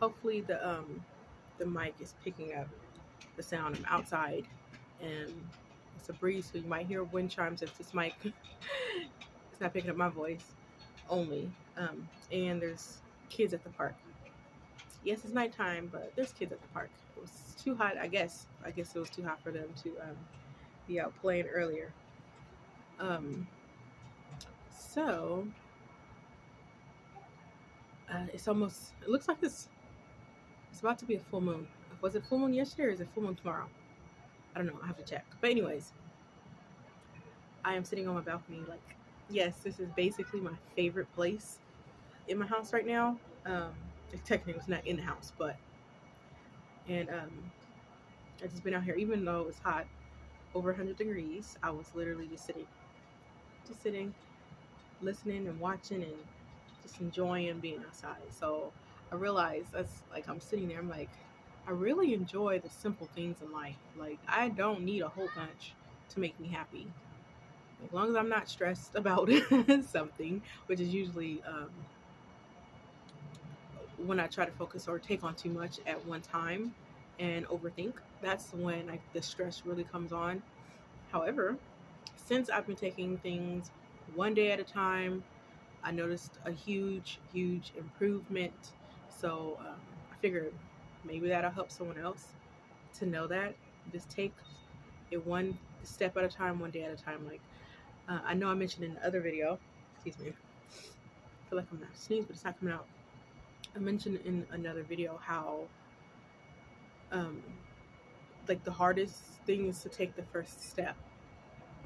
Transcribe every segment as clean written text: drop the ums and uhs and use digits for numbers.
Hopefully the mic is picking up the sound. I'm outside and it's a breeze, so you might hear wind chimes if this mic it's not picking up my voice only. And there's kids at the park. Yes, it's nighttime, but there's kids at the park. It was too hot, I guess. I guess it was too hot for them to be out playing earlier. Um, so it's almost. It looks like it's about to be a full moon. Was it full moon yesterday or is it full moon tomorrow? I don't know. I have to check. But anyways, I am sitting on my balcony. Like, yes, this is basically my favorite place in my house right now. Um, Technically, it's not in the house, but and I just been out here, even though it's hot, over 100 degrees. I was literally just sitting, listening and watching and just enjoying being outside. So I realized that's like I'm sitting there. I'm like, I really enjoy the simple things in life. Like I don't need a whole bunch to make me happy. As long as I'm not stressed about something, which is usually when I try to focus or take on too much at one time and overthink, that's when like the stress really comes on. However, since I've been taking things one day at a time, I noticed a huge improvement. So I figured maybe that'll help someone else to know that. Just take it one step at a time, one day at a time. Like I know I mentioned in the other video, excuse me, I feel like I'm not sneeze, but it's not coming out. I mentioned in another video how um, like the hardest thing is to take the first step.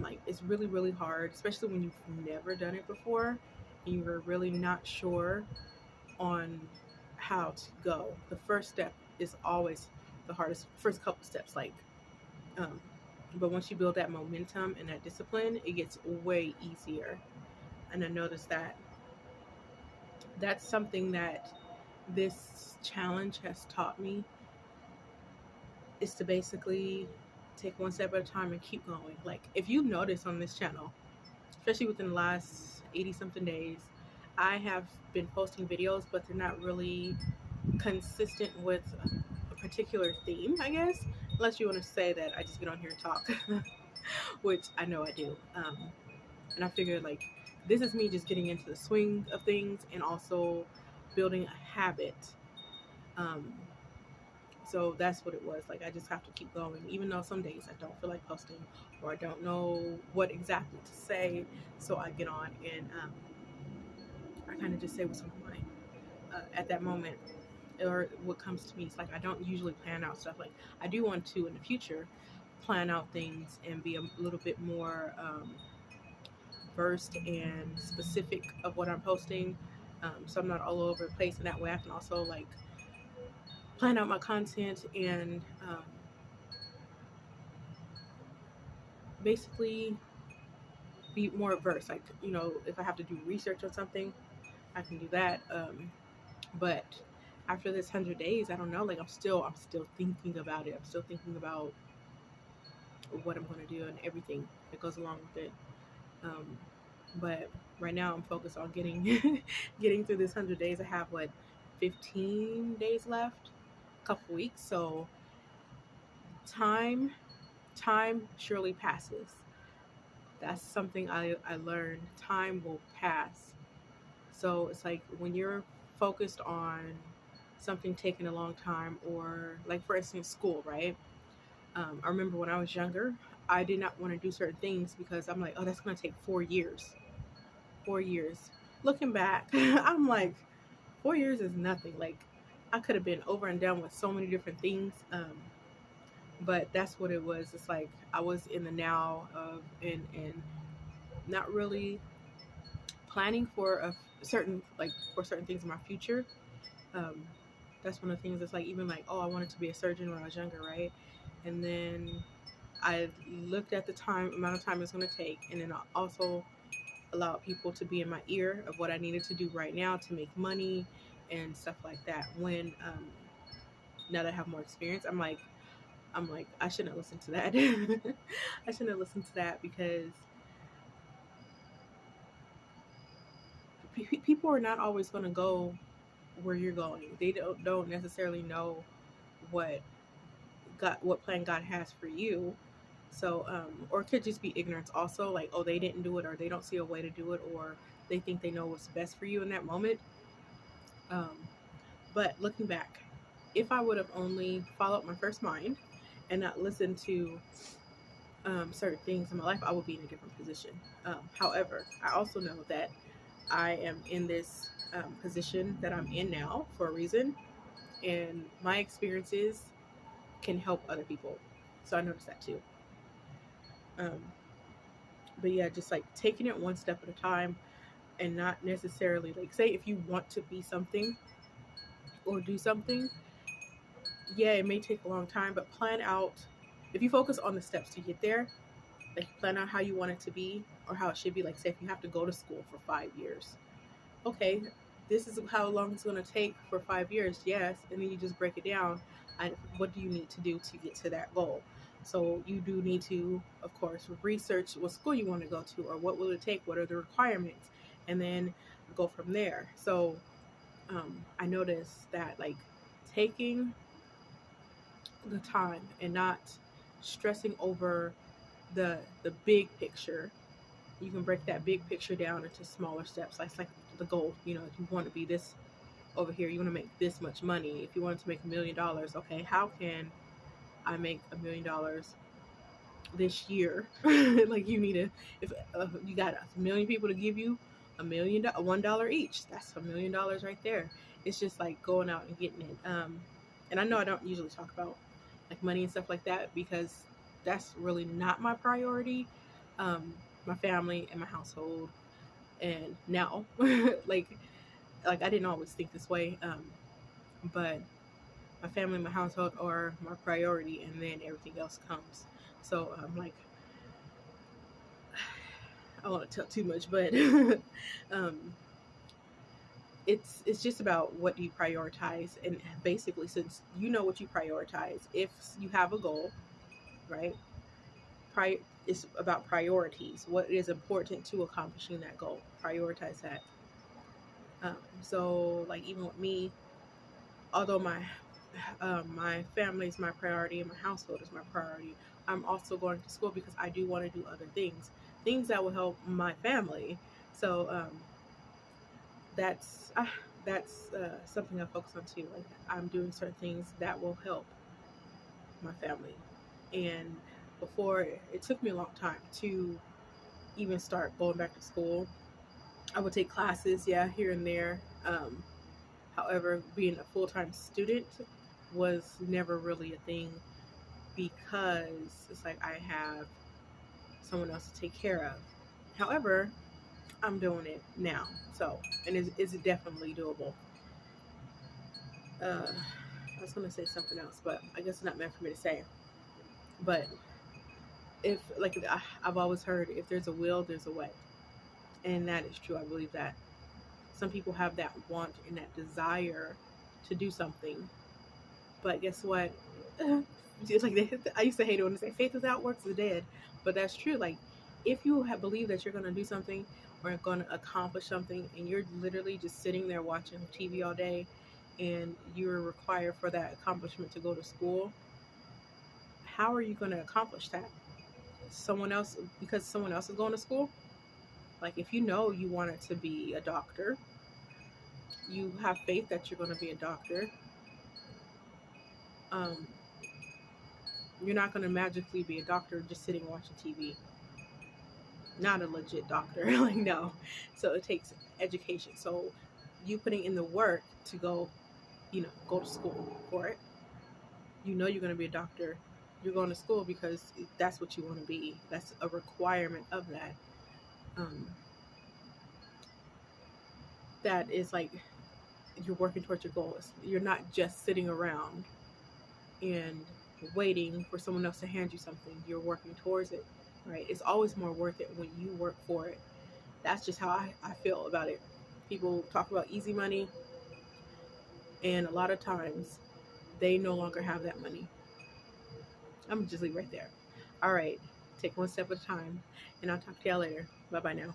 Like it's really hard, especially when you've never done it before and you're really not sure on how to go. The first step is always the hardest. First couple steps, like, um, but once you build that momentum and that discipline, it gets way easier. And I noticed that that's something that this challenge has taught me is to basically take one step at a time and keep going. Like if you notice on this channel, especially within the last 80 something days, I have been posting videos, but they're not really consistent with a particular theme, I guess. Unless you want to say that I just get on here and talk, which I know I do. And I figured like this is me just getting into the swing of things and also building a habit. Um, so that's what it was. Like I just have to keep going, even though some days I don't feel like posting or I don't know what exactly to say. So I get on and I kind of just say what's on my mind at that moment or what comes to me. It's like I don't usually plan out stuff. Like I do want to in the future plan out things and be a little bit more versed and specific of what I'm posting, so I'm not all over the place. And that way I can also like plan out my content and basically be more versed. Like if I have to do research on something, I can do that. But after this 100 days, I don't know. Like I'm still thinking about it. I'm still thinking about what I'm going to do and everything that goes along with it. Um, but right now, I'm focused on getting getting through this 100 days. I have what 15 days left, a couple weeks. So time time surely passes. That's something I learned. Time will pass. So it's like when you're focused on something taking a long time, or like for instance, school, right? I remember when I was younger, I did not want to do certain things because I'm like, oh, that's going to take 4 years. 4 years. Looking back, I'm like, 4 years is nothing. Like, I could have been over and done with so many different things. But that's what it was. It's like I was in the now of and not really planning for a certain like for certain things in my future. Um, that's one of the things that's like even like oh I wanted to be a surgeon when I was younger, right? And then I looked at the time amount of time it's going to take, and then I also allowed people to be in my ear of what I needed to do right now to make money and stuff like that. When now that I have more experience, I'm like I shouldn't listen to that. I shouldn't listen to that because people are not always going to go where you're going. They don't necessarily know what what plan God has for you. So, or it could just be ignorance also, like, oh, they didn't do it, or they don't see a way to do it, or they think they know what's best for you in that moment. Um, but looking back, if I would have only followed my first mind and not listened to certain things in my life, I would be in a different position. However, I also know that I am in this position that I'm in now for a reason, and my experiences can help other people. So I noticed that too. Um, but yeah, just like taking it one step at a time, and not necessarily like, say if you want to be something or do something, yeah, it may take a long time, but plan out. If you focus on the steps to get there, like plan out how you want it to be or how it should be. Like, say if you have to go to school for 5 years, okay, this is how long it's going to take for 5 years, yes, and then you just break it down. And what do you need to do to get to that goal? So you do need to, of course, research what school you want to go to, or what will it take, what are the requirements, and then go from there. So I noticed that, like, taking the time and not stressing over the big picture, you can break that big picture down into smaller steps. Like the goal, if you want to be this over here, you want to make this much money. If you wanted to make $1 million, okay, how can I make $1 million this year? Like, you need to, if you got a million people to give you $1 each, that's $1 million right there. It's just like going out and getting it. And I know I don't usually talk about like money and stuff like that, because that's really not my priority. My family and my household, and now, like I didn't always think this way, but my family and my household are my priority, and then everything else comes. So like, I don't want to tell too much, but um, it's just about what do you prioritize. And basically, since you know what you prioritize, if you have a goal, right, it's about priorities. What is important to accomplishing that goal, prioritize that. So like, even with me, although my family is my priority and my household is my priority, I'm also going to school because I do want to do other things that will help my family. So that's something I focus on too. Like, I'm doing certain things that will help my family. And before, it took me a long time to even start going back to school. I would take classes, yeah, here and there. However, being a full-time student was never really a thing, because it's like I have someone else to take care of. However, I'm doing it now, so, and it's definitely doable. I was gonna say something else, but I guess it's not meant for me to say. But if, like, I've always heard, if there's a will, there's a way, and that is true. I believe that some people have that want and that desire to do something, but guess what? It's like I used to hate it when they say faith without works is dead, but that's true. Like, if you believe that you're going to do something or going to accomplish something, and you're literally just sitting there watching TV all day, and you're required for that accomplishment to go to school, how are you going to accomplish that? Someone else, because someone else is going to school? Like, if you know you wanted to be a doctor, you have faith that you're going to be a doctor. Um, you're not going to magically be a doctor just sitting watching TV. Not a legit doctor. Like, no. So it takes education. So you putting in the work to go, go to school for it. You know you're going to be a doctor. You're going to school because that's what you want to be. That's a requirement of that. That is like, you're working towards your goals. You're not just sitting around and waiting for someone else to hand you something. You're working towards it, right? It's always more worth it when you work for it. That's just how I feel about it. People talk about easy money, and a lot of times they no longer have that money. I'm just leave right there. All right, take one step at a time, and I'll talk to y'all later. Bye bye now.